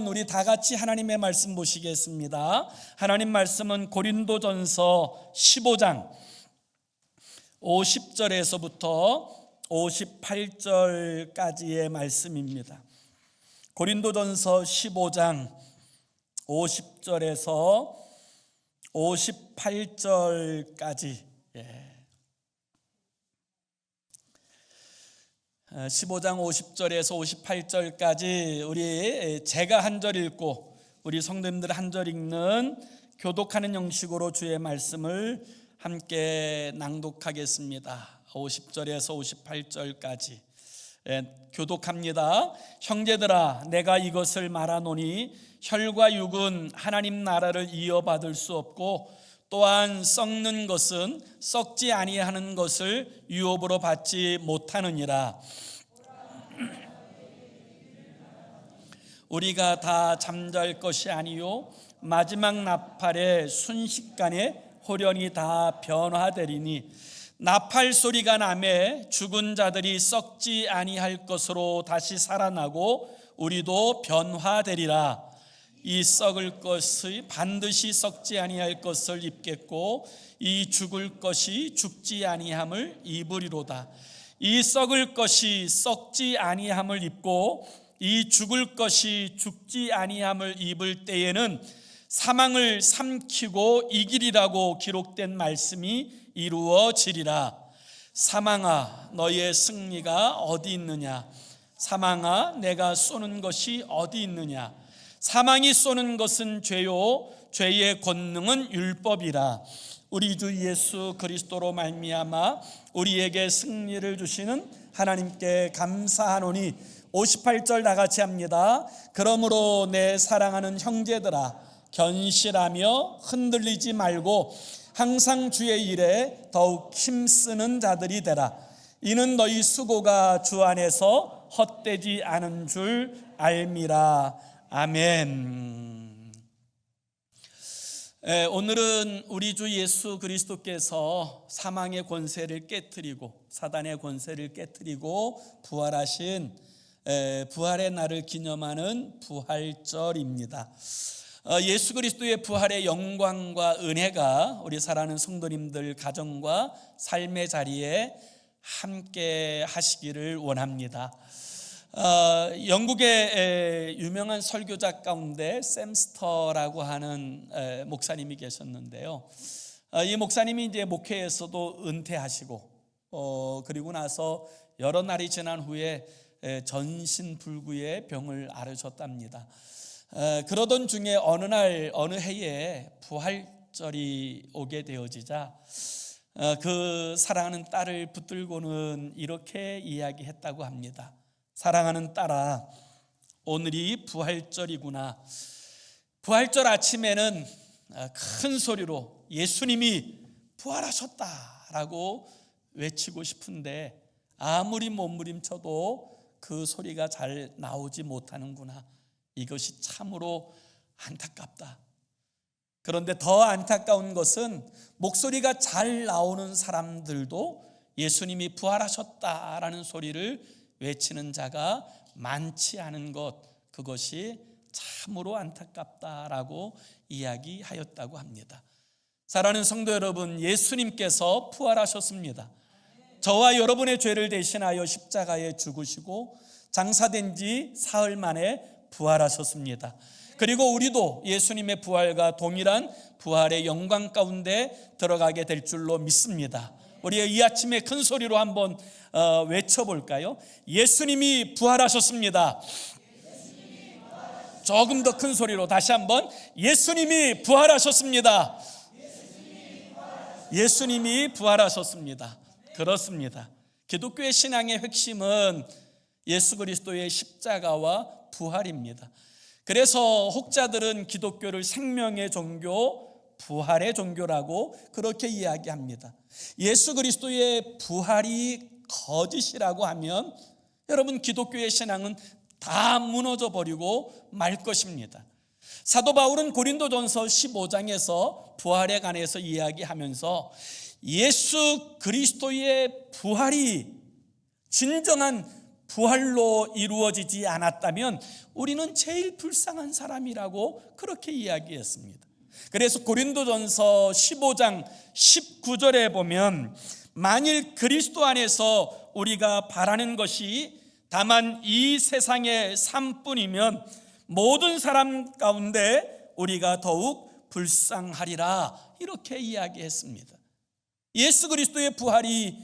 우리 다 같이 하나님의 말씀 보시겠습니다. 하나님 말씀은 고린도전서 15장 50절에서부터 58절까지의 말씀입니다. 고린도전서 15장 50절에서 58절까지 15장 50절에서 58절까지 우리 제가 한 절 읽고 우리 성도님들 한 절 읽는 교독하는 형식으로 주의 말씀을 함께 낭독하겠습니다. 50절에서 58절까지 교독합니다. 형제들아, 내가 이것을 말하노니 혈과 육은 하나님 나라를 이어받을 수 없고 또한 썩는 것은 썩지 아니하는 것을 유업으로 받지 못하느니라. 우리가 다 잠잘 것이 아니요 마지막 나팔의 순식간에 홀연히 다 변화되리니 나팔 소리가 나매 죽은 자들이 썩지 아니할 것으로 다시 살아나고 우리도 변화되리라. 이 썩을 것이 반드시 썩지 아니할 것을 입겠고 이 죽을 것이 죽지 아니함을 입으리로다. 이 썩을 것이 썩지 아니함을 입고 이 죽을 것이 죽지 아니함을 입을 때에는 사망을 삼키고 이기리라고 기록된 말씀이 이루어지리라. 사망아, 너의 승리가 어디 있느냐? 사망아, 내가 쏘는 것이 어디 있느냐? 사망이 쏘는 것은 죄요 죄의 권능은 율법이라. 우리 주 예수 그리스도로 말미암아 우리에게 승리를 주시는 하나님께 감사하노니 58절 다 같이 합니다. 그러므로 내 사랑하는 형제들아, 견실하며 흔들리지 말고 항상 주의 일에 더욱 힘쓰는 자들이 되라. 이는 너희 수고가 주 안에서 헛되지 않은 줄 알미라. 아멘. 오늘은 우리 주 예수 그리스도께서 사망의 권세를 깨뜨리고 사단의 권세를 깨뜨리고 부활하신 부활의 날을 기념하는 부활절입니다. 예수 그리스도의 부활의 영광과 은혜가 우리 사랑하는 성도님들 가정과 삶의 자리에 함께 하시기를 원합니다. 영국의 유명한 설교자 가운데 샘스터라고 하는 목사님이 계셨는데요. 이 목사님이 이제 목회에서도 은퇴하시고 그리고 나서 여러 날이 지난 후에 전신불구의 병을 앓으셨답니다. 그러던 중에 어느 날 어느 해에 부활절이 오게 되어지자 그 사랑하는 딸을 붙들고는 이렇게 이야기했다고 합니다. 사랑하는 딸아, 오늘이 부활절이구나. 부활절 아침에는 큰 소리로 예수님이 부활하셨다라고 외치고 싶은데 아무리 몸부림쳐도 그 소리가 잘 나오지 못하는구나. 이것이 참으로 안타깝다. 그런데 더 안타까운 것은 목소리가 잘 나오는 사람들도 예수님이 부활하셨다라는 소리를 외치는 자가 많지 않은 것, 그것이 참으로 안타깝다라고 이야기하였다고 합니다. 사랑하는 성도 여러분, 예수님께서 부활하셨습니다. 저와 여러분의 죄를 대신하여 십자가에 죽으시고 장사된 지 사흘 만에 부활하셨습니다. 그리고 우리도 예수님의 부활과 동일한 부활의 영광 가운데 들어가게 될 줄로 믿습니다. 우리 이 아침에 큰 소리로 한번 외쳐볼까요? 예수님이 부활하셨습니다. 조금 더 큰 소리로 다시 한번 예수님이 부활하셨습니다. 예수님이 부활하셨습니다. 그렇습니다. 기독교의 신앙의 핵심은 예수 그리스도의 십자가와 부활입니다. 그래서 혹자들은 기독교를 생명의 종교, 부활의 종교라고 그렇게 이야기합니다. 예수 그리스도의 부활이 거짓이라고 하면 여러분 기독교의 신앙은 다 무너져 버리고 말 것입니다. 사도 바울은 고린도전서 15장에서 부활에 관해서 이야기하면서 예수 그리스도의 부활이 진정한 부활로 이루어지지 않았다면 우리는 제일 불쌍한 사람이라고 그렇게 이야기했습니다. 그래서 고린도전서 15장 19절에 보면 만일 그리스도 안에서 우리가 바라는 것이 다만 이 세상의 삶뿐이면 모든 사람 가운데 우리가 더욱 불쌍하리라 이렇게 이야기했습니다. 예수 그리스도의 부활이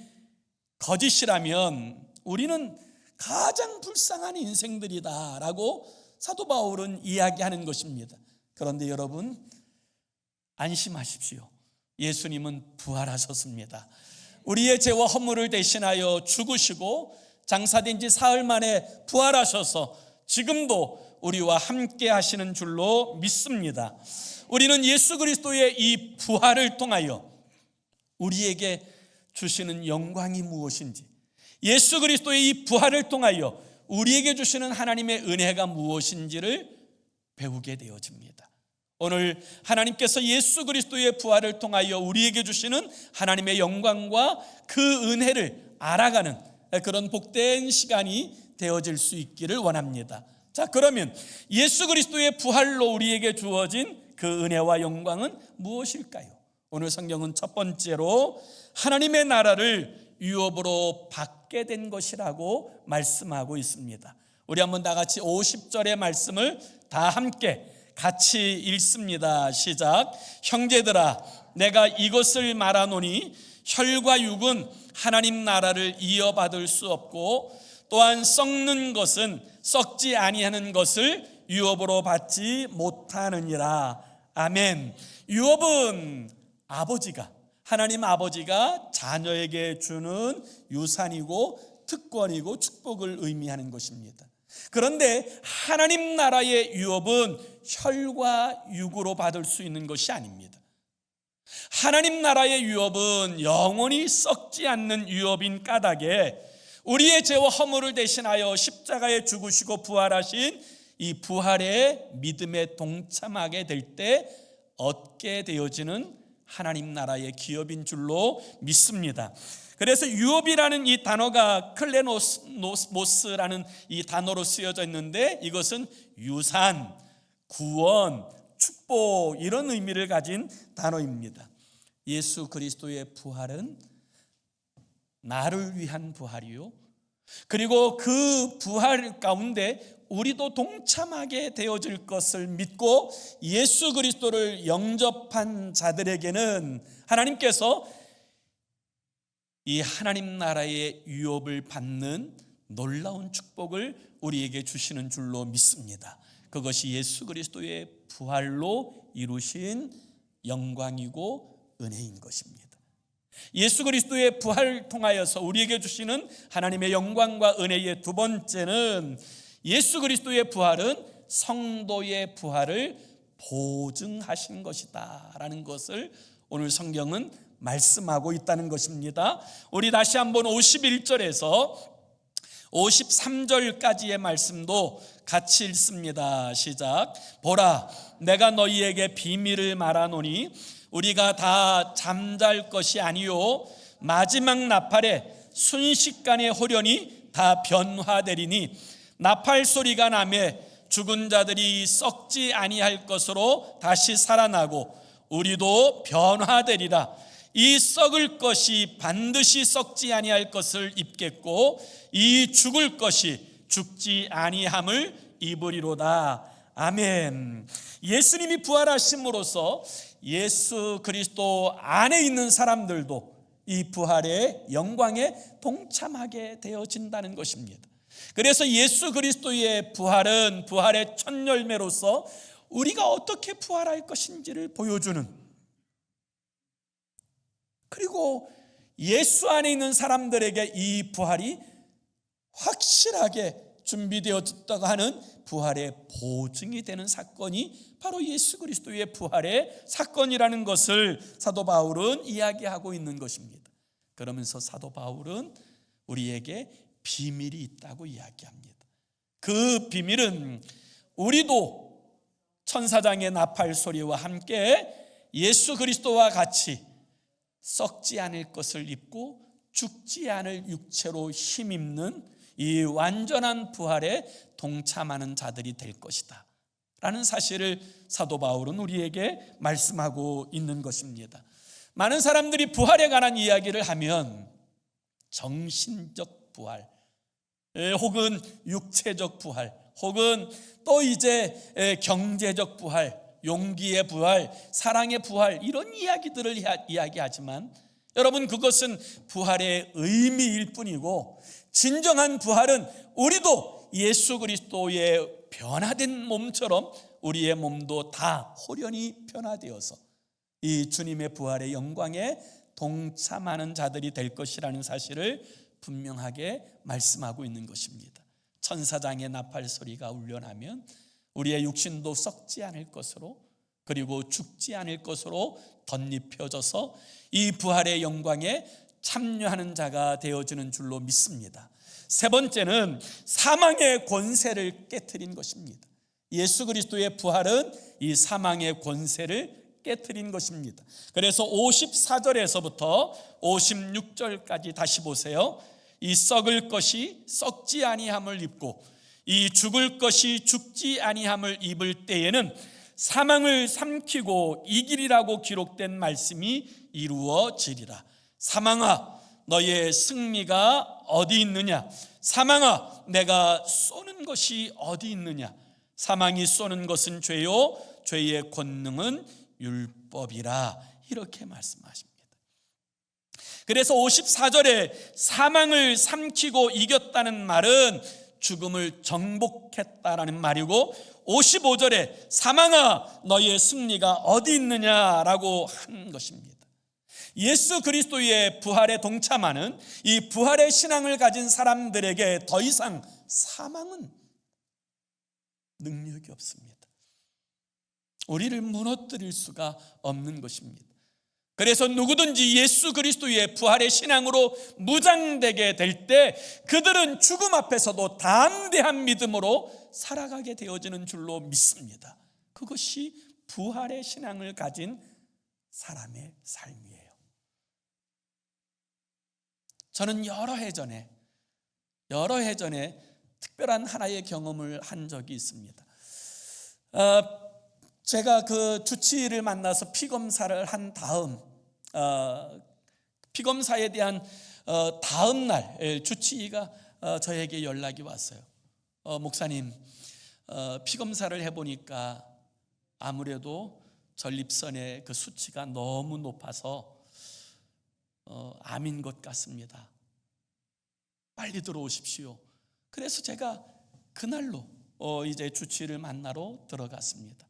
거짓이라면 우리는 가장 불쌍한 인생들이다라고 사도 바울은 이야기하는 것입니다. 그런데 여러분 안심하십시오. 예수님은 부활하셨습니다. 우리의 죄와 허물을 대신하여 죽으시고 장사된 지 사흘 만에 부활하셔서 지금도 우리와 함께 하시는 줄로 믿습니다. 우리는 예수 그리스도의 이 부활을 통하여 우리에게 주시는 영광이 무엇인지, 예수 그리스도의 이 부활을 통하여 우리에게 주시는 하나님의 은혜가 무엇인지를 배우게 되어집니다. 오늘 하나님께서 예수 그리스도의 부활을 통하여 우리에게 주시는 하나님의 영광과 그 은혜를 알아가는 그런 복된 시간이 되어질 수 있기를 원합니다. 자, 그러면 예수 그리스도의 부활로 우리에게 주어진 그 은혜와 영광은 무엇일까요? 오늘 성경은 첫 번째로 하나님의 나라를 유업으로 받게 된 것이라고 말씀하고 있습니다. 우리 한번 다 같이 50절의 말씀을 다 함께 같이 읽습니다. 시작. 형제들아, 내가 이것을 말하노니 혈과 육은 하나님 나라를 이어받을 수 없고 또한 썩는 것은 썩지 아니하는 것을 유업으로 받지 못하느니라. 아멘. 유업은 하나님 아버지가 자녀에게 주는 유산이고 특권이고 축복을 의미하는 것입니다. 그런데 하나님 나라의 유업은 혈과 육으로 받을 수 있는 것이 아닙니다. 하나님 나라의 유업은 영원히 썩지 않는 유업인 까닭에 우리의 죄와 허물을 대신하여 십자가에 죽으시고 부활하신 이 부활의 믿음에 동참하게 될 때 얻게 되어지는 하나님 나라의 기업인 줄로 믿습니다. 그래서 유업이라는 이 단어가 클레노모스라는 이 단어로 쓰여져 있는데 이것은 유산, 구원, 축복 이런 의미를 가진 단어입니다. 예수 그리스도의 부활은 나를 위한 부활이요, 그리고 그 부활 가운데 우리도 동참하게 되어질 것을 믿고 예수 그리스도를 영접한 자들에게는 하나님께서 이 하나님 나라의 유업을 받는 놀라운 축복을 우리에게 주시는 줄로 믿습니다. 그것이 예수 그리스도의 부활로 이루신 영광이고 은혜인 것입니다. 예수 그리스도의 부활을 통하여서 우리에게 주시는 하나님의 영광과 은혜의 두 번째는 예수 그리스도의 부활은 성도의 부활을 보증하신 것이다 라는 것을 오늘 성경은 말씀하고 있다는 것입니다. 우리 다시 한번 51절에서 53절까지의 말씀도 같이 읽습니다. 시작. 보라, 내가 너희에게 비밀을 말하노니 우리가 다 잠잘 것이 아니요 마지막 나팔에 순식간에 호련히 다 변화되리니 나팔 소리가 나매 죽은 자들이 썩지 아니할 것으로 다시 살아나고 우리도 변화되리라. 이 썩을 것이 반드시 썩지 아니할 것을 입겠고 이 죽을 것이 죽지 아니함을 입으리로다. 아멘. 예수님이 부활하심으로써 예수 그리스도 안에 있는 사람들도 이 부활의 영광에 동참하게 되어진다는 것입니다. 그래서 예수 그리스도의 부활은 부활의 첫 열매로서 우리가 어떻게 부활할 것인지를 보여주는, 그리고 예수 안에 있는 사람들에게 이 부활이 확실하게 준비되었다고 하는 부활의 보증이 되는 사건이 바로 예수 그리스도의 부활의 사건이라는 것을 사도 바울은 이야기하고 있는 것입니다. 그러면서 사도 바울은 우리에게 비밀이 있다고 이야기합니다. 그 비밀은 우리도 천사장의 나팔 소리와 함께 예수 그리스도와 같이 썩지 않을 것을 입고 죽지 않을 육체로 힘입는 이 완전한 부활에 동참하는 자들이 될 것이다 라는 사실을 사도 바울은 우리에게 말씀하고 있는 것입니다. 많은 사람들이 부활에 관한 이야기를 하면 정신적 부활 혹은 육체적 부활 혹은 또 이제 경제적 부활, 용기의 부활, 사랑의 부활 이런 이야기들을 이야기하지만 여러분, 그것은 부활의 의미일 뿐이고 진정한 부활은 우리도 예수 그리스도의 변화된 몸처럼 우리의 몸도 다 홀연히 변화되어서 이 주님의 부활의 영광에 동참하는 자들이 될 것이라는 사실을 분명하게 말씀하고 있는 것입니다. 천사장의 나팔 소리가 울려나면 우리의 육신도 썩지 않을 것으로 그리고 죽지 않을 것으로 덧입혀져서 이 부활의 영광에 참여하는 자가 되어지는 줄로 믿습니다. 세 번째는 사망의 권세를 깨트린 것입니다. 예수 그리스도의 부활은 이 사망의 권세를 깨트린 것입니다. 그래서 54절에서부터 56절까지 다시 보세요. 이 썩을 것이 썩지 아니함을 입고 이 죽을 것이 죽지 아니함을 입을 때에는 사망을 삼키고 이기리라고 기록된 말씀이 이루어지리라. 사망아, 너의 승리가 어디 있느냐? 사망아, 내가 쏘는 것이 어디 있느냐? 사망이 쏘는 것은 죄요, 죄의 권능은 율법이라. 이렇게 말씀하십니다. 그래서 54절에 사망을 삼키고 이겼다는 말은 죽음을 정복했다라는 말이고, 55절에 사망아 너의 승리가 어디 있느냐라고 한 것입니다. 예수 그리스도의 부활에 동참하는 이 부활의 신앙을 가진 사람들에게 더 이상 사망은 능력이 없습니다. 우리를 무너뜨릴 수가 없는 것입니다. 그래서 누구든지 예수 그리스도의 부활의 신앙으로 무장되게 될 때 그들은 죽음 앞에서도 담대한 믿음으로 살아가게 되어지는 줄로 믿습니다. 그것이 부활의 신앙을 가진 사람의 삶이에요. 저는 여러 해 전에 특별한 하나의 경험을 한 적이 있습니다. 제가 그 주치의를 만나서 피검사를 한 다음 피검사에 대한 다음 날 주치의가 저에게 연락이 왔어요. 목사님, 피검사를 해보니까 아무래도 전립선의 그 수치가 너무 높아서 암인 것 같습니다. 빨리 들어오십시오. 그래서 제가 그날로 이제 주치의를 만나러 들어갔습니다.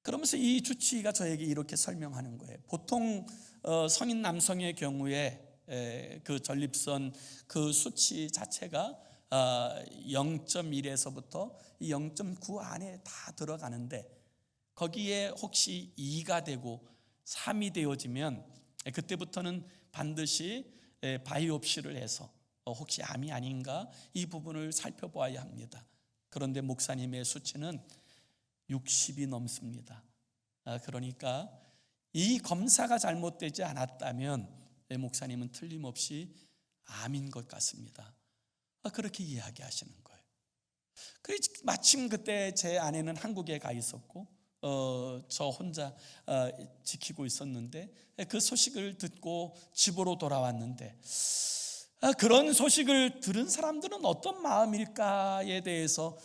그러면서 이 주치의가 저에게 이렇게 설명하는 거예요. 보통 성인 남성의 경우에 그 전립선 그 수치 자체가 0.1에서부터 0.9 안에 다 들어가는데 거기에 혹시 2가 되고 3이 되어지면 그때부터는 반드시 바이옵시를 해서 혹시 암이 아닌가 이 부분을 살펴보아야 합니다. 그런데 목사님의 수치는 60이 넘습니다. 그러니까 이 검사가 잘못되지 않았다면 목사님은 틀림없이 암인 것 같습니다. 그렇게 이야기하시는 거예요. 마침 그때 제 아내는 한국에 가 있었고 저 혼자 지키고 있었는데 그 소식을 듣고 집으로 돌아왔는데 그런 소식을 들은 사람들은 어떤 마음일까에 대해서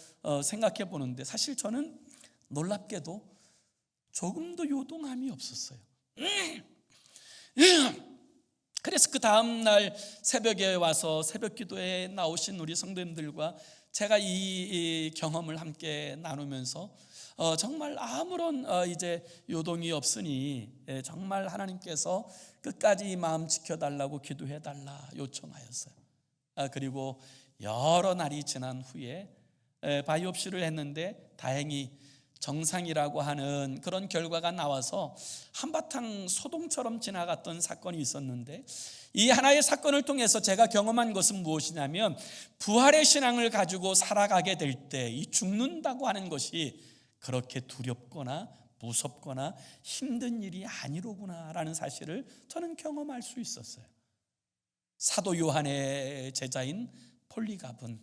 생각해 보는데 사실 저는 놀랍게도 조금도 요동함이 없었어요. 그래서 그 다음날 새벽에 와서 새벽 기도에 나오신 우리 성도님들과 제가 이 경험을 함께 나누면서 정말 아무런 이제 요동이 없으니 정말 하나님께서 끝까지 이 마음 지켜달라고 기도해달라 요청하였어요. 그리고 여러 날이 지난 후에 바이옵시를 했는데 다행히 정상이라고 하는 그런 결과가 나와서 한바탕 소동처럼 지나갔던 사건이 있었는데 이 하나의 사건을 통해서 제가 경험한 것은 무엇이냐면 부활의 신앙을 가지고 살아가게 될 때 이 죽는다고 하는 것이 그렇게 두렵거나 무섭거나 힘든 일이 아니로구나라는 사실을 저는 경험할 수 있었어요. 사도 요한의 제자인 폴리갑은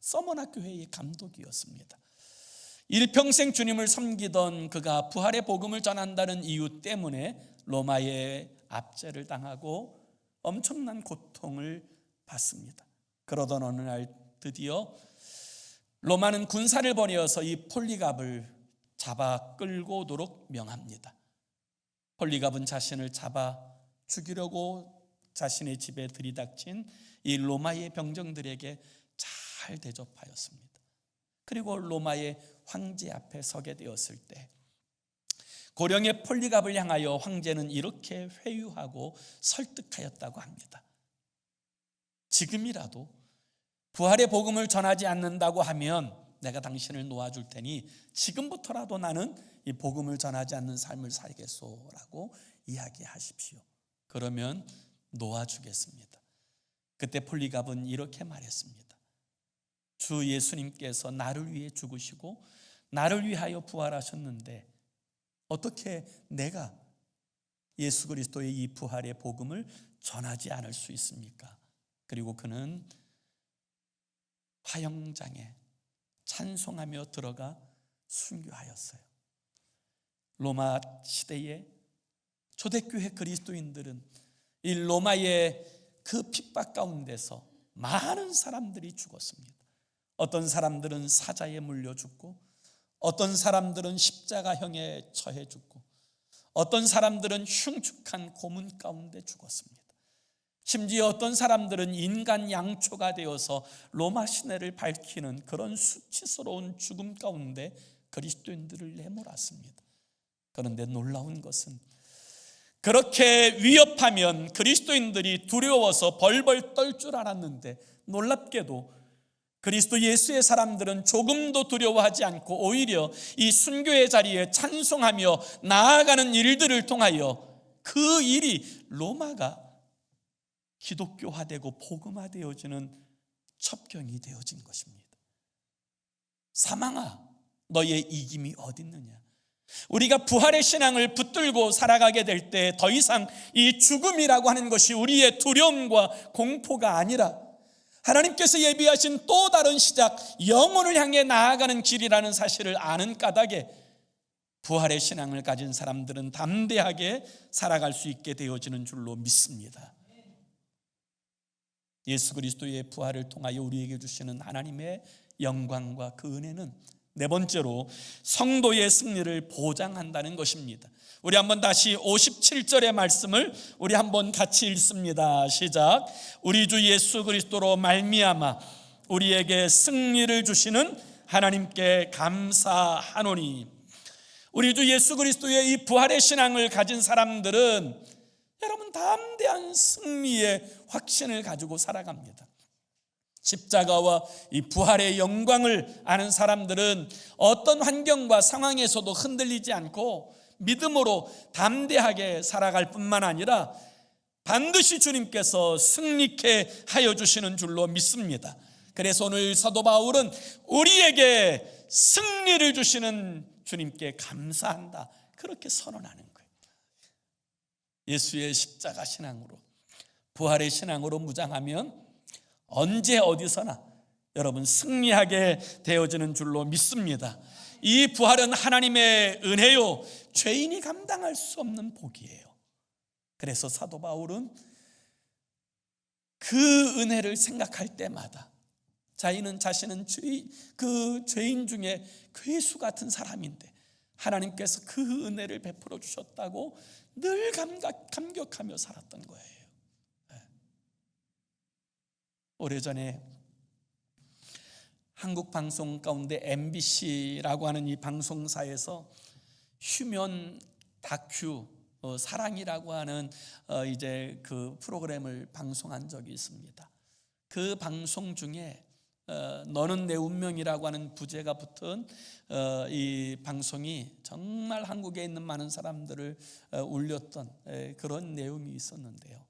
서머나 교회의 감독이었습니다. 일평생 주님을 섬기던 그가 부활의 복음을 전한다는 이유 때문에 로마의 압제를 당하고 엄청난 고통을 받습니다. 그러던 어느 날 드디어 로마는 군사를 보내어서 이 폴리갑을 잡아 끌고 오도록 명합니다. 폴리갑은 자신을 잡아 죽이려고 자신의 집에 들이닥친 이 로마의 병정들에게 잘 대접하였습니다. 그리고 로마의 황제 앞에 서게 되었을 때 고령의 폴리갑을 향하여 황제는 이렇게 회유하고 설득하였다고 합니다. 지금이라도 부활의 복음을 전하지 않는다고 하면 내가 당신을 놓아줄 테니 지금부터라도 나는 이 복음을 전하지 않는 삶을 살겠소라고 이야기하십시오. 그러면 놓아주겠습니다. 그때 폴리갑은 이렇게 말했습니다. 주 예수님께서 나를 위해 죽으시고 나를 위하여 부활하셨는데 어떻게 내가 예수 그리스도의 이 부활의 복음을 전하지 않을 수 있습니까? 그리고 그는 화영장에 찬송하며 들어가 순교하였어요. 로마 시대에 초대교회 그리스도인들은 이 로마의 그 핍박 가운데서 많은 사람들이 죽었습니다. 어떤 사람들은 사자에 물려 죽고, 어떤 사람들은 십자가형에 처해 죽고, 어떤 사람들은 흉측한 고문 가운데 죽었습니다. 심지어 어떤 사람들은 인간 양초가 되어서 로마 시내를 밝히는 그런 수치스러운 죽음 가운데 그리스도인들을 내몰았습니다. 그런데 놀라운 것은 그렇게 위협하면 그리스도인들이 두려워서 벌벌 떨 줄 알았는데 놀랍게도 그리스도 예수의 사람들은 조금도 두려워하지 않고 오히려 이 순교의 자리에 찬송하며 나아가는 일들을 통하여 그 일이 로마가 기독교화되고 복음화되어지는 첩경이 되어진 것입니다. 사망아, 너의 이김이 어디 있느냐? 우리가 부활의 신앙을 붙들고 살아가게 될 때 더 이상 이 죽음이라고 하는 것이 우리의 두려움과 공포가 아니라 하나님께서 예비하신 또 다른 시작, 영혼을 향해 나아가는 길이라는 사실을 아는 까닭에 부활의 신앙을 가진 사람들은 담대하게 살아갈 수 있게 되어지는 줄로 믿습니다. 예수 그리스도의 부활을 통하여 우리에게 주시는 하나님의 영광과 그 은혜는 네 번째로 성도의 승리를 보장한다는 것입니다. 우리 한번 다시 57절의 말씀을 우리 한번 같이 읽습니다. 시작. 우리 주 예수 그리스도로 말미암아 우리에게 승리를 주시는 하나님께 감사하노니. 우리 주 예수 그리스도의 이 부활의 신앙을 가진 사람들은 여러분 담대한 승리의 확신을 가지고 살아갑니다. 십자가와 이 부활의 영광을 아는 사람들은 어떤 환경과 상황에서도 흔들리지 않고 믿음으로 담대하게 살아갈 뿐만 아니라 반드시 주님께서 승리케 하여 주시는 줄로 믿습니다. 그래서 오늘 사도 바울은 우리에게 승리를 주시는 주님께 감사한다, 그렇게 선언하는 거예요. 예수의 십자가 신앙으로, 부활의 신앙으로 무장하면 언제 어디서나 여러분 승리하게 되어지는 줄로 믿습니다. 이 부활은 하나님의 은혜요, 죄인이 감당할 수 없는 복이에요. 그래서 사도 바울은 그 은혜를 생각할 때마다 자신은 그 죄인 중에 괴수 같은 사람인데 하나님께서 그 은혜를 베풀어 주셨다고 늘 감격하며 살았던 거예요. 오래전에 한국 방송 가운데 MBC라고 하는 이 방송사에서 휴면 다큐 사랑이라고 하는 이제 그 프로그램을 방송한 적이 있습니다. 그 방송 중에 너는 내 운명이라고 하는 부제가 붙은 이 방송이 정말 한국에 있는 많은 사람들을 울렸던 그런 내용이 있었는데요.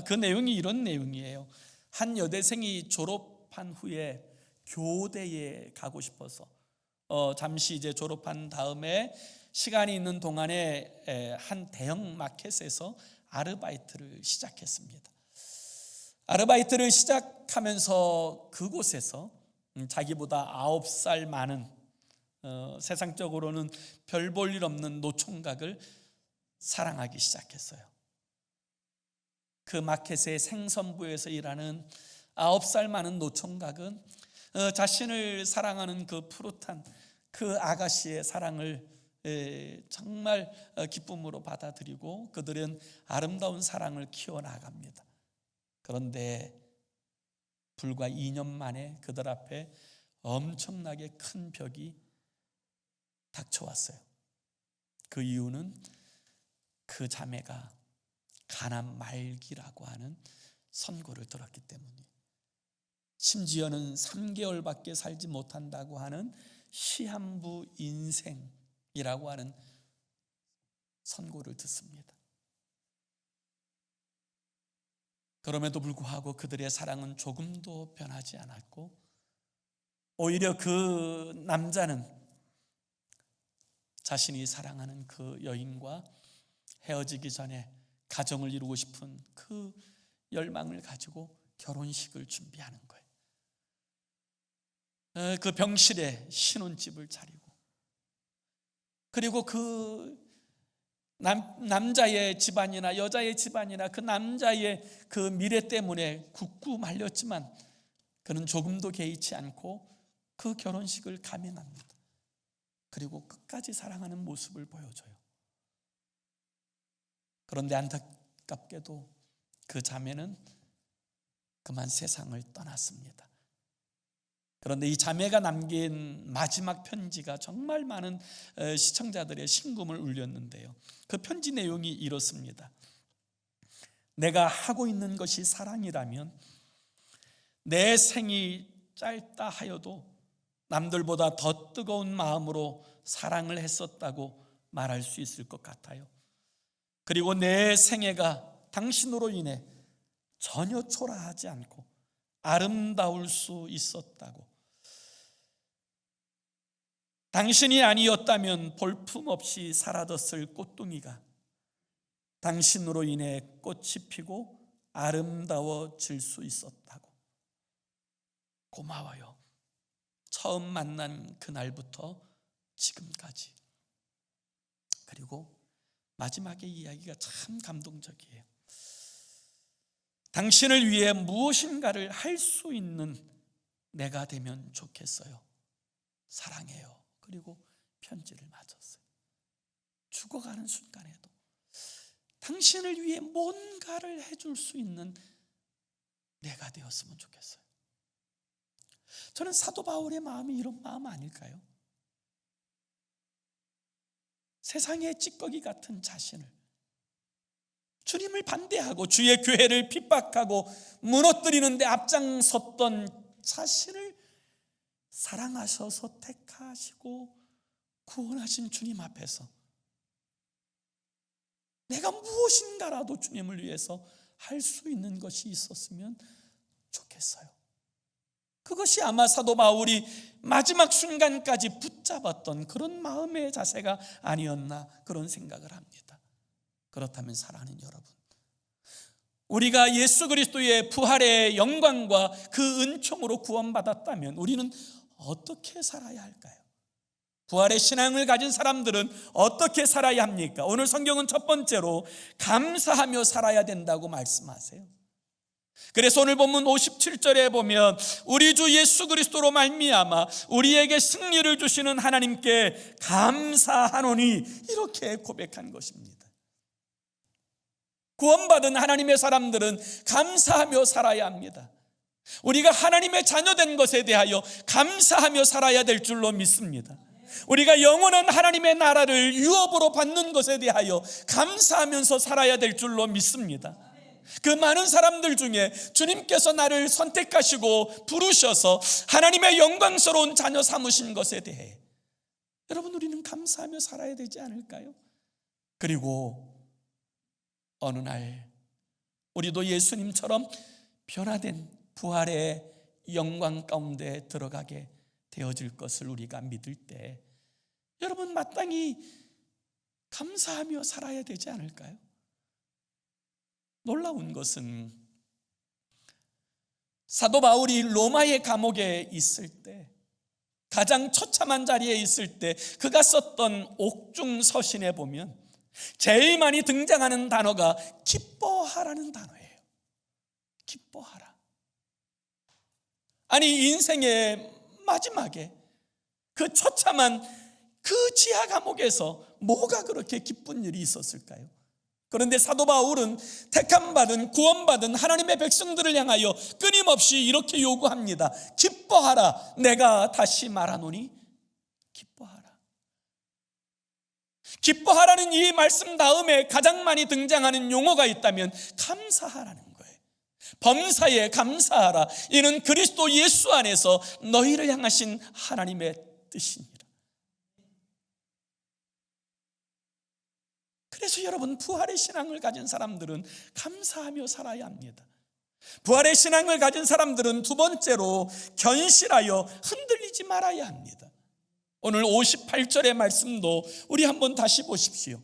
그 내용이 이런 내용이에요. 한 여대생이 졸업한 후에 교대에 가고 싶어서 잠시 이제 졸업한 다음에 시간이 있는 동안에 한 대형 마켓에서 아르바이트를 시작했습니다. 아르바이트를 시작하면서 그곳에서 자기보다 9살 많은 세상적으로는 별 볼 일 없는 노총각을 사랑하기 시작했어요. 그 마켓의 생선부에서 일하는 9살 많은 노총각은 자신을 사랑하는 그 푸릇한 그 아가씨의 사랑을 정말 기쁨으로 받아들이고 그들은 아름다운 사랑을 키워나갑니다. 그런데 불과 2년 만에 그들 앞에 엄청나게 큰 벽이 닥쳐왔어요. 그 이유는 그 자매가 가난 말기라고 하는 선고를 들었기 때문이에요. 심지어는 3개월밖에 살지 못한다고 하는 시한부 인생이라고 하는 선고를 듣습니다. 그럼에도 불구하고 그들의 사랑은 조금도 변하지 않았고 오히려 그 남자는 자신이 사랑하는 그 여인과 헤어지기 전에 가정을 이루고 싶은 그 열망을 가지고 결혼식을 준비하는 거예요. 그 병실에 신혼집을 차리고 그리고 그 남자의 집안이나 여자의 집안이나 그 남자의 그 미래 때문에 굳고 말렸지만 그는 조금도 개의치 않고 그 결혼식을 감행합니다. 그리고 끝까지 사랑하는 모습을 보여줘요. 그런데 안타깝게도 그 자매는 그만 세상을 떠났습니다. 그런데 이 자매가 남긴 마지막 편지가 정말 많은 시청자들의 심금을 울렸는데요. 그 편지 내용이 이렇습니다. 내가 하고 있는 것이 사랑이라면 내 생이 짧다 하여도 남들보다 더 뜨거운 마음으로 사랑을 했었다고 말할 수 있을 것 같아요. 그리고 내 생애가 당신으로 인해 전혀 초라하지 않고 아름다울 수 있었다고. 당신이 아니었다면 볼품없이 사라졌을 꽃둥이가 당신으로 인해 꽃이 피고 아름다워질 수 있었다고. 고마워요. 처음 만난 그날부터 지금까지. 그리고 마지막에 이야기가 참 감동적이에요. 당신을 위해 무엇인가를 할 수 있는 내가 되면 좋겠어요. 사랑해요. 그리고 편지를 맞았어요. 죽어가는 순간에도 당신을 위해 뭔가를 해줄 수 있는 내가 되었으면 좋겠어요. 저는 사도 바울의 마음이 이런 마음 아닐까요? 세상의 찌꺼기 같은 자신을, 주님을 반대하고 주의 교회를 핍박하고 무너뜨리는 데 앞장섰던 자신을 사랑하셔서 택하시고 구원하신 주님 앞에서 내가 무엇인가라도 주님을 위해서 할 수 있는 것이 있었으면 좋겠어요. 그것이 아마 사도 바울이 마지막 순간까지 붙잡았던 그런 마음의 자세가 아니었나 그런 생각을 합니다. 그렇다면 사랑하는 여러분, 우리가 예수 그리스도의 부활의 영광과 그 은총으로 구원받았다면 우리는 어떻게 살아야 할까요? 부활의 신앙을 가진 사람들은 어떻게 살아야 합니까? 오늘 성경은 첫 번째로 감사하며 살아야 된다고 말씀하세요. 그래서 오늘 본문 57절에 보면 우리 주 예수 그리스도로 말미암아 우리에게 승리를 주시는 하나님께 감사하노니 이렇게 고백한 것입니다. 구원받은 하나님의 사람들은 감사하며 살아야 합니다. 우리가 하나님의 자녀된 것에 대하여 감사하며 살아야 될 줄로 믿습니다. 우리가 영원한 하나님의 나라를 유업으로 받는 것에 대하여 감사하면서 살아야 될 줄로 믿습니다. 그 많은 사람들 중에 주님께서 나를 선택하시고 부르셔서 하나님의 영광스러운 자녀 삼으신 것에 대해 여러분 우리는 감사하며 살아야 되지 않을까요? 그리고 어느 날 우리도 예수님처럼 변화된 부활의 영광 가운데 들어가게 되어질 것을 우리가 믿을 때 여러분 마땅히 감사하며 살아야 되지 않을까요? 놀라운 것은 사도 바울이 로마의 감옥에 있을 때, 가장 처참한 자리에 있을 때 그가 썼던 옥중 서신에 보면 제일 많이 등장하는 단어가 기뻐하라는 단어예요. 기뻐하라. 아니, 인생의 마지막에 그 처참한 그 지하 감옥에서 뭐가 그렇게 기쁜 일이 있었을까요? 그런데 사도 바울은 택함받은, 구원받은 하나님의 백성들을 향하여 끊임없이 이렇게 요구합니다. 기뻐하라. 내가 다시 말하노니 기뻐하라. 기뻐하라는 이 말씀 다음에 가장 많이 등장하는 용어가 있다면 감사하라는 거예요. 범사에 감사하라. 이는 그리스도 예수 안에서 너희를 향하신 하나님의 뜻이니라. 그래서 여러분, 부활의 신앙을 가진 사람들은 감사하며 살아야 합니다. 부활의 신앙을 가진 사람들은 두 번째로 견실하여 흔들리지 말아야 합니다. 오늘 58절의 말씀도 우리 한번 다시 보십시오.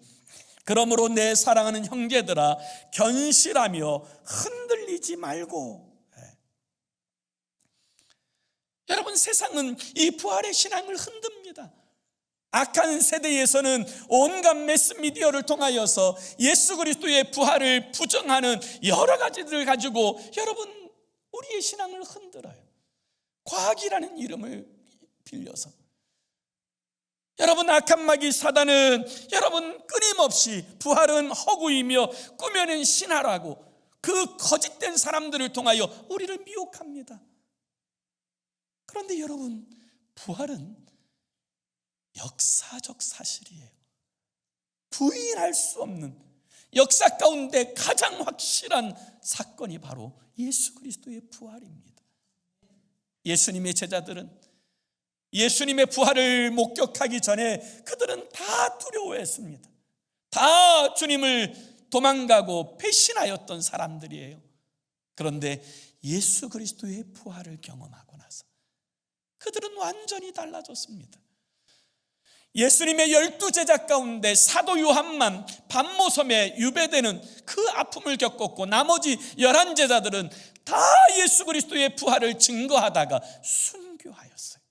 그러므로 내 사랑하는 형제들아, 견실하며 흔들리지 말고. 여러분, 세상은 이 부활의 신앙을 흔듭니다. 악한 세대에서는 온갖 매스미디어를 통하여서 예수 그리스도의 부활을 부정하는 여러 가지들을 가지고 여러분, 우리의 신앙을 흔들어요. 과학이라는 이름을 빌려서. 여러분, 악한 마귀 사단은 여러분 끊임없이 부활은 허구이며 꾸며낸 신화라고 그 거짓된 사람들을 통하여 우리를 미혹합니다. 그런데 여러분, 부활은 역사적 사실이에요. 부인할 수 없는 역사 가운데 가장 확실한 사건이 바로 예수 그리스도의 부활입니다. 예수님의 제자들은 예수님의 부활을 목격하기 전에 그들은 다 두려워했습니다. 다 주님을 도망가고 배신하였던 사람들이에요. 그런데 예수 그리스도의 부활을 경험하고 나서 그들은 완전히 달라졌습니다. 예수님의 12제자 가운데 사도 요한만 반모섬에 유배되는 그 아픔을 겪었고 나머지 11제자들은 다 예수 그리스도의 부활을 증거하다가 순교하였어요.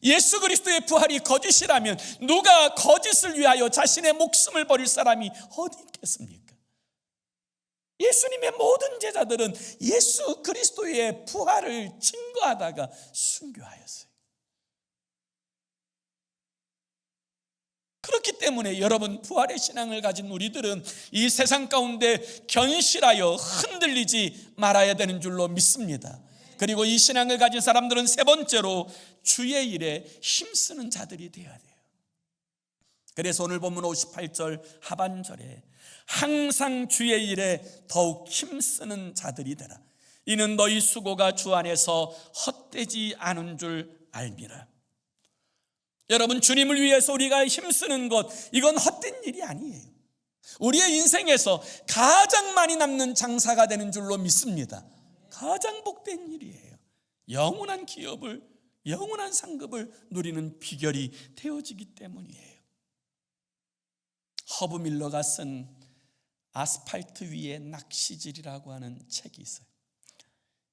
예수 그리스도의 부활이 거짓이라면 누가 거짓을 위하여 자신의 목숨을 버릴 사람이 어디 있겠습니까? 예수님의 모든 제자들은 예수 그리스도의 부활을 증거하다가 순교하였어요. 그렇기 때문에 여러분, 부활의 신앙을 가진 우리들은 이 세상 가운데 견실하여 흔들리지 말아야 되는 줄로 믿습니다. 그리고 이 신앙을 가진 사람들은 세 번째로 주의 일에 힘쓰는 자들이 되어야 돼요. 그래서 오늘 본문 58절 하반절에 항상 주의 일에 더욱 힘쓰는 자들이 되라. 이는 너희 수고가 주 안에서 헛되지 않은 줄 알미라. 여러분, 주님을 위해서 우리가 힘쓰는 것, 이건 헛된 일이 아니에요. 우리의 인생에서 가장 많이 남는 장사가 되는 줄로 믿습니다. 가장 복된 일이에요. 영원한 기업을, 영원한 상급을 누리는 비결이 되어지기 때문이에요. 허브 밀러가 쓴 아스팔트 위의 낚시질이라고 하는 책이 있어요.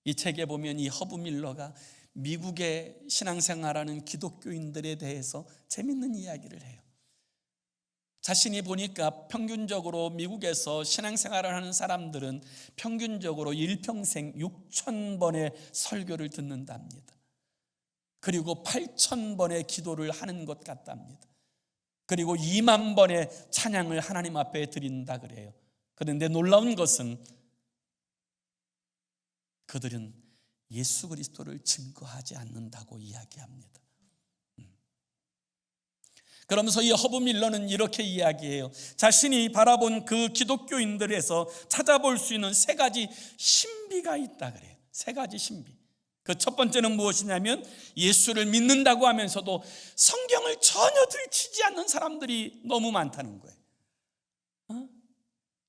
이 책에 보면 이 허브 밀러가 미국의 신앙생활하는 기독교인들에 대해서 재밌는 이야기를 해요. 자신이 보니까 평균적으로 미국에서 신앙생활을 하는 사람들은 평균적으로 일평생 6,000번의 설교를 듣는답니다. 그리고 8,000번의 기도를 하는 것 같답니다. 그리고 2만 번의 찬양을 하나님 앞에 드린다 그래요. 그런데 놀라운 것은 그들은 예수 그리스도를 증거하지 않는다고 이야기합니다. 그러면서 이 허브 밀러는 이렇게 이야기해요. 자신이 바라본 그 기독교인들에서 찾아볼 수 있는 세 가지 신비가 있다 그래요. 세 가지 신비. 그 첫 번째는 무엇이냐면 예수를 믿는다고 하면서도 성경을 전혀 들치지 않는 사람들이 너무 많다는 거예요.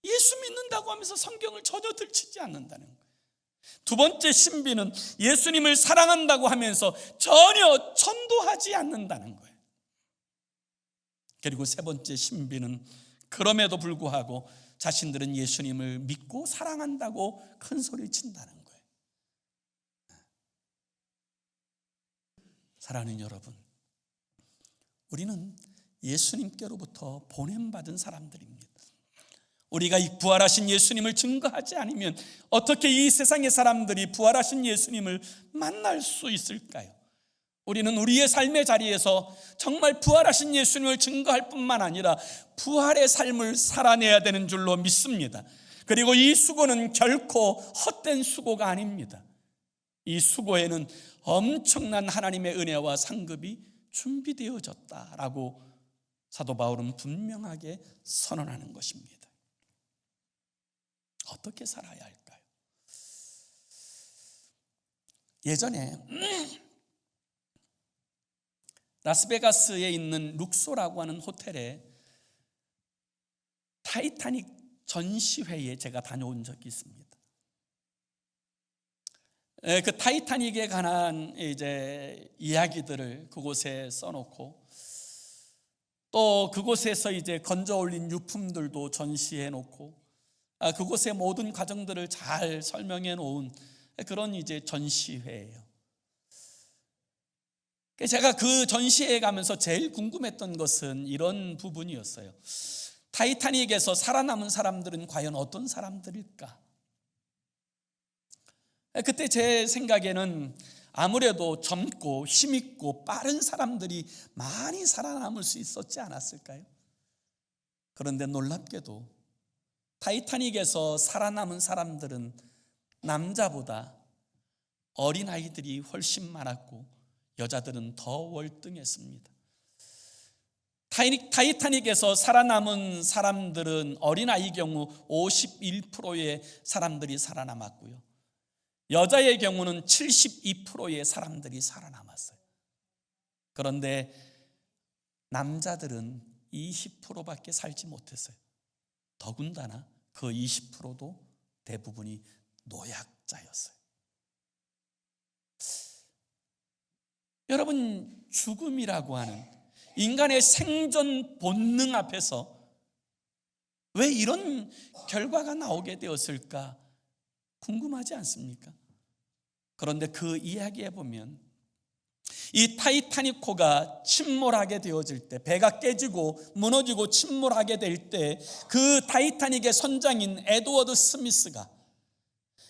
예수 믿는다고 하면서 성경을 전혀 들치지 않는다는 거예요. 두 번째 신비는 예수님을 사랑한다고 하면서 전혀 전도하지 않는다는 거예요. 그리고 세 번째 신비는 그럼에도 불구하고 자신들은 예수님을 믿고 사랑한다고 큰 소리를 친다는 거예요. 사랑하는 여러분, 우리는 예수님께로부터 보냄받은 사람들입니다. 우리가 이 부활하신 예수님을 증거하지 않으면 어떻게 이 세상의 사람들이 부활하신 예수님을 만날 수 있을까요? 우리는 우리의 삶의 자리에서 정말 부활하신 예수님을 증거할 뿐만 아니라 부활의 삶을 살아내야 되는 줄로 믿습니다. 그리고 이 수고는 결코 헛된 수고가 아닙니다. 이 수고에는 엄청난 하나님의 은혜와 상급이 준비되어졌다라고 사도 바울은 분명하게 선언하는 것입니다. 어떻게 살아야 할까요? 예전에 라스베가스에 있는 룩소라고 하는 호텔에 타이타닉 전시회에 제가 다녀온 적이 있습니다. 그 타이타닉에 관한 이제 이야기들을 그곳에 써놓고 또 그곳에서 이제 건져 올린 유품들도 전시해 놓고 그곳의 모든 과정들을 잘 설명해 놓은 그런 이제 전시회예요. 제가 그 전시회에 가면서 제일 궁금했던 것은 이런 부분이었어요. 타이타닉에서 살아남은 사람들은 과연 어떤 사람들일까? 그때 제 생각에는 아무래도 젊고 힘있고 빠른 사람들이 많이 살아남을 수 있었지 않았을까요? 그런데 놀랍게도 타이타닉에서 살아남은 사람들은 남자보다 어린아이들이 훨씬 많았고 여자들은 더 월등했습니다. 타이타닉에서 살아남은 사람들은 어린아이 경우 51%의 사람들이 살아남았고요, 여자의 경우는 72%의 사람들이 살아남았어요. 그런데 남자들은 20%밖에 살지 못했어요. 더군다나 그 20%도 대부분이 노약자였어요. 여러분, 죽음이라고 하는 인간의 생존 본능 앞에서 왜 이런 결과가 나오게 되었을까 궁금하지 않습니까? 그런데 그 이야기에 보면 이 타이타닉호가 침몰하게 되어질 때, 배가 깨지고 무너지고 침몰하게 될 때 그 타이타닉의 선장인 에드워드 스미스가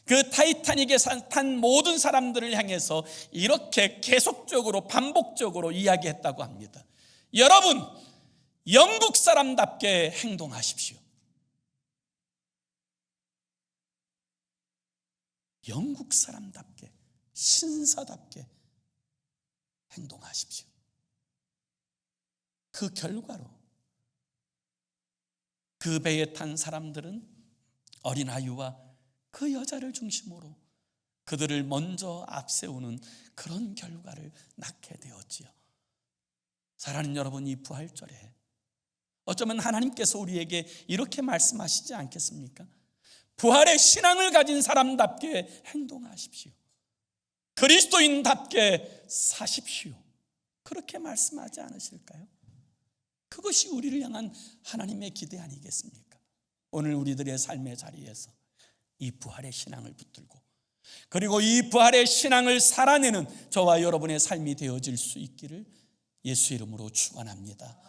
그 타이타닉에 탄 모든 사람들을 향해서 이렇게 계속적으로 반복적으로 이야기했다고 합니다. 여러분, 영국 사람답게 행동하십시오. 영국 사람답게, 신사답게 행동하십시오. 그 결과로 그 배에 탄 사람들은 어린아이와 그 여자를 중심으로 그들을 먼저 앞세우는 그런 결과를 낳게 되었지요. 사랑하는 여러분, 이 부활절에 어쩌면 하나님께서 우리에게 이렇게 말씀하시지 않겠습니까? 부활의 신앙을 가진 사람답게 행동하십시오. 그리스도인답게 사십시오. 그렇게 말씀하지 않으실까요? 그것이 우리를 향한 하나님의 기대 아니겠습니까? 오늘 우리들의 삶의 자리에서 이 부활의 신앙을 붙들고 그리고 이 부활의 신앙을 살아내는 저와 여러분의 삶이 되어질 수 있기를 예수 이름으로 축원합니다.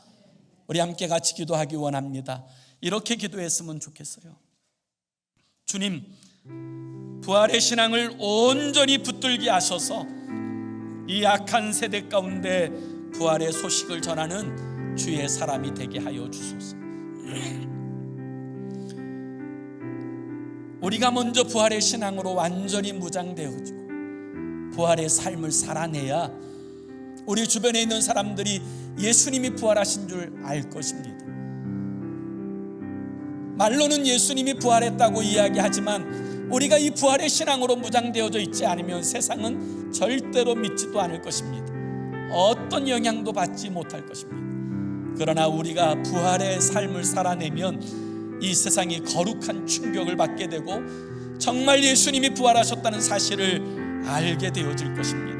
우리 함께 같이 기도하기 원합니다. 이렇게 기도했으면 좋겠어요. 주님, 부활의 신앙을 온전히 붙들게 하셔서 이 악한 세대 가운데 부활의 소식을 전하는 주의 사람이 되게 하여 주소서. 우리가 먼저 부활의 신앙으로 완전히 무장되어지고 부활의 삶을 살아내야 우리 주변에 있는 사람들이 예수님이 부활하신 줄 알 것입니다. 말로는 예수님이 부활했다고 이야기하지만 우리가 이 부활의 신앙으로 무장되어져 있지 않으면 세상은 절대로 믿지도 않을 것입니다. 어떤 영향도 받지 못할 것입니다. 그러나 우리가 부활의 삶을 살아내면 이 세상이 거룩한 충격을 받게 되고 정말 예수님이 부활하셨다는 사실을 알게 되어질 것입니다.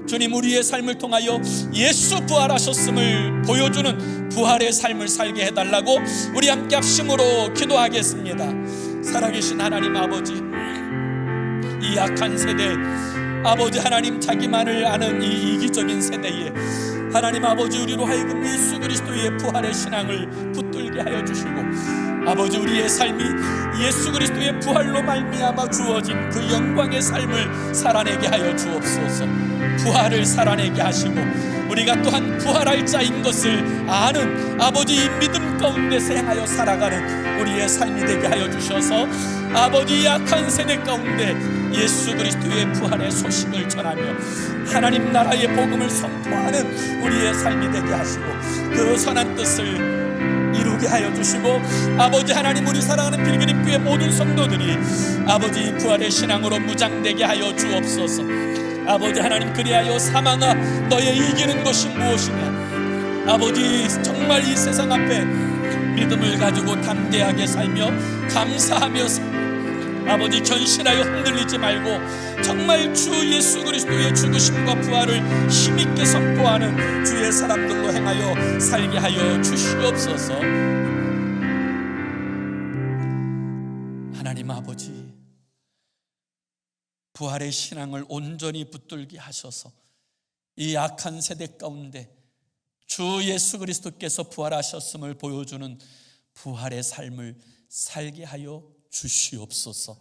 주님, 우리의 삶을 통하여 예수 부활하셨음을 보여주는 부활의 삶을 살게 해달라고 우리 함께 합심으로 기도하겠습니다. 살아계신 하나님 아버지, 이 악한 세대 아버지 하나님, 자기만을 아는 이 이기적인 세대에 하나님 아버지 우리로 하여금 예수 그리스도의 부활의 신앙을 붙들게 하여 주시고, 아버지 우리의 삶이 예수 그리스도의 부활로 말미암아 주어진 그 영광의 삶을 살아내게 하여 주옵소서. 부활을 살아내게 하시고 우리가 또한 부활할 자인 것을 아는 아버지 이 믿음 가운데 행하여 살아가는 우리의 삶이 되게 하여 주셔서 아버지 약한 세대 가운데 예수 그리스도의 부활의 소식을 전하며 하나님 나라의 복음을 선포하는 우리의 삶이 되게 하시고 그 선한 뜻을 이루게 하여 주시고, 아버지 하나님 우리 사랑하는 빌그림 교회 모든 성도들이 아버지 부활의 신앙으로 무장되게 하여 주옵소서. 아버지 하나님, 그리하여 사망아 너의 이기는 것이 무엇이냐. 아버지 정말 이 세상 앞에 믿음을 가지고 담대하게 살며 감사하며 아버지 견실하여 흔들리지 말고 정말 주 예수 그리스도의 죽으심과 부활을 힘있게 선포하는 주의 사람들로 행하여 살게 하여 주시옵소서. 하나님 아버지, 부활의 신앙을 온전히 붙들게 하셔서 이 악한 세대 가운데 주 예수 그리스도께서 부활하셨음을 보여주는 부활의 삶을 살게 하여 주시옵소서.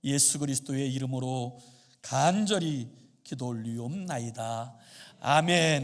예수 그리스도의 이름으로 간절히 기도 올리옵나이다. 아멘.